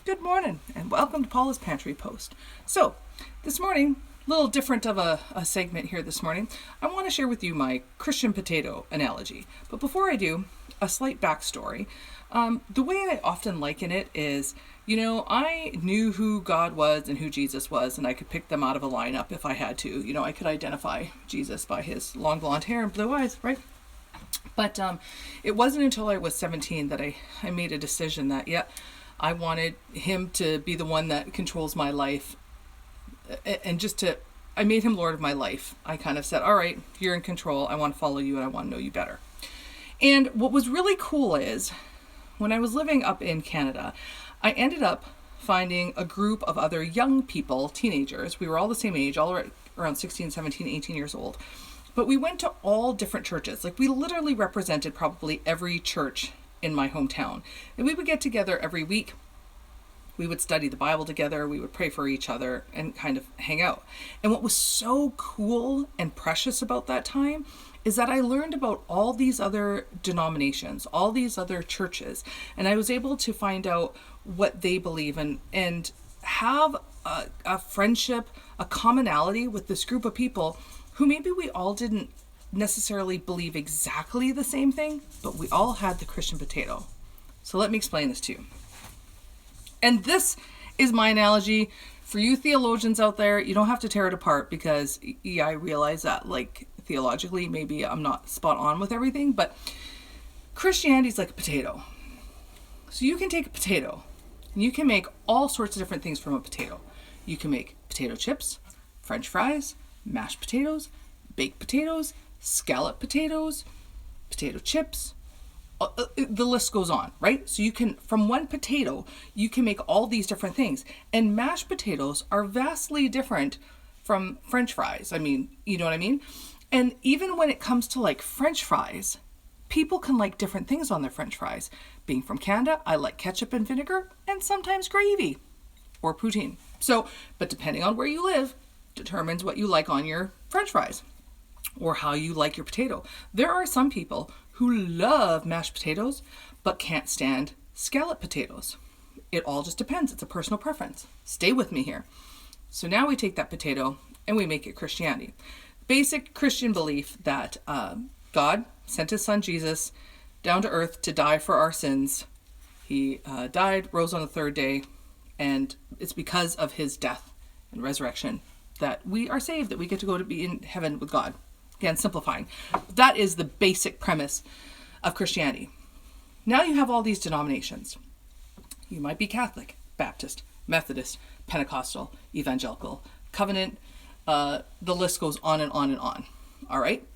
Good morning and welcome to Paula's Pantry Post. So, this morning, a little different of a segment here this morning. I want to share with you my Christian potato analogy. But before I do, a slight backstory. The way I often liken it is, I knew who God was and who Jesus was, and I could pick them out of a lineup if I had to. I could identify Jesus by his long blonde hair and blue eyes, right? But it wasn't until I was 17 that I made a decision that, I wanted him to be the one that controls my life, and I made him Lord of my life. I kind of said, all right, you're in control. I want to follow you and I want to know you better. And what was really cool is when I was living up in Canada, I ended up finding a group of other young people, teenagers. We were all the same age, all around 16, 17, 18 years old. But we went to all different churches. Like, we literally represented probably every church in my hometown. And we would get together every week. We would study the Bible together. We would pray for each other and kind of hang out. And what was so cool and precious about that time is that I learned about all these other denominations, all these other churches, and I was able to find out what they believe and have a friendship, a commonality with this group of people who maybe we all didn't necessarily believe exactly the same thing, but we all had the Christian potato. So let me explain this to you. And this is my analogy for you theologians out there. You don't have to tear it apart because, I realize that, theologically, maybe I'm not spot on with everything, but Christianity is like a potato. So you can take a potato and you can make all sorts of different things from a potato. You can make potato chips, French fries, mashed potatoes, baked potatoes, scallop potatoes, potato chips. The list goes on, right? So from one potato, you can make all these different things. And mashed potatoes are vastly different from French fries. I mean, you know what I mean? And even when it comes to French fries, people can like different things on their French fries. Being from Canada, I like ketchup and vinegar and sometimes gravy or poutine. But depending on where you live, determines what you like on your French fries or how you like your potato. There are some people who love mashed potatoes but can't stand scallop potatoes. It all just depends. It's a personal preference. Stay with me here. So now we take that potato and we make it Christianity. Basic Christian belief that God sent his son Jesus down to earth to die for our sins. He died, rose on the third day, and it's because of his death and resurrection that we are saved, that we get to go to be in heaven with God. Again, simplifying. That is the basic premise of Christianity. Now you have all these denominations. You might be Catholic, Baptist, Methodist, Pentecostal, Evangelical, Covenant. The list goes on and on and on. All right?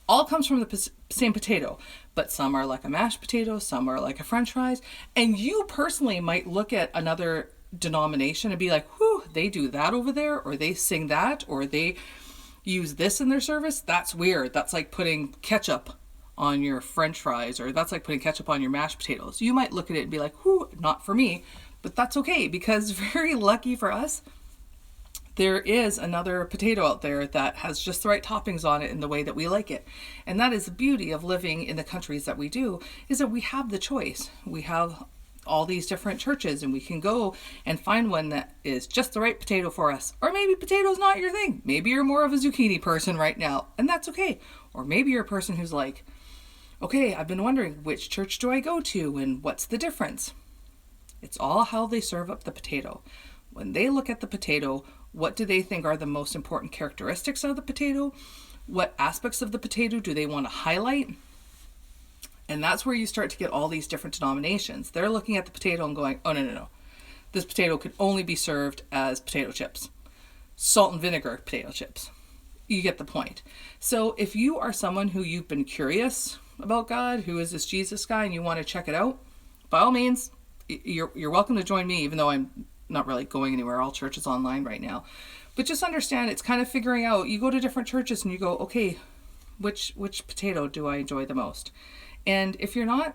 All comes from the same potato, but some are like a mashed potato, some are like a French fries. And you personally might look at another denomination and be like, whew, they do that over there, or they sing that, or they use this in their service. That's weird. That's like putting ketchup on your French fries, or that's like putting ketchup on your mashed potatoes. You might look at it and be like, whew, not for me, but that's okay, because very lucky for us, there is another potato out there that has just the right toppings on it in the way that we like it. And that is the beauty of living in the countries that we do, is that we have the choice. We have all these different churches and we can go and find one that is just the right potato for us. Or maybe potato's not your thing. Maybe you're more of a zucchini person right now, and that's okay. Or maybe you're a person who's like, okay, I've been wondering, which church do I go to and what's the difference? It's all how they serve up the potato. When they look at the potato, what do they think are the most important characteristics of the potato? What aspects of the potato do they want to highlight? And that's where you start to get all these different denominations. They're looking at the potato and going, oh, no. This potato could only be served as potato chips. Salt and vinegar potato chips. You get the point. So if you are someone who you've been curious about God, who is this Jesus guy, and you want to check it out, by all means, you're welcome to join me, even though I'm not really going anywhere. All church is online right now. But just understand, it's kind of figuring out, you go to different churches and you go, okay, which potato do I enjoy the most? And if you're not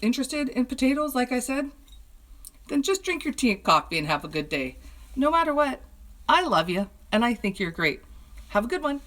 interested in potatoes, like I said, then just drink your tea and coffee and have a good day. No matter what, I love you and I think you're great. Have a good one.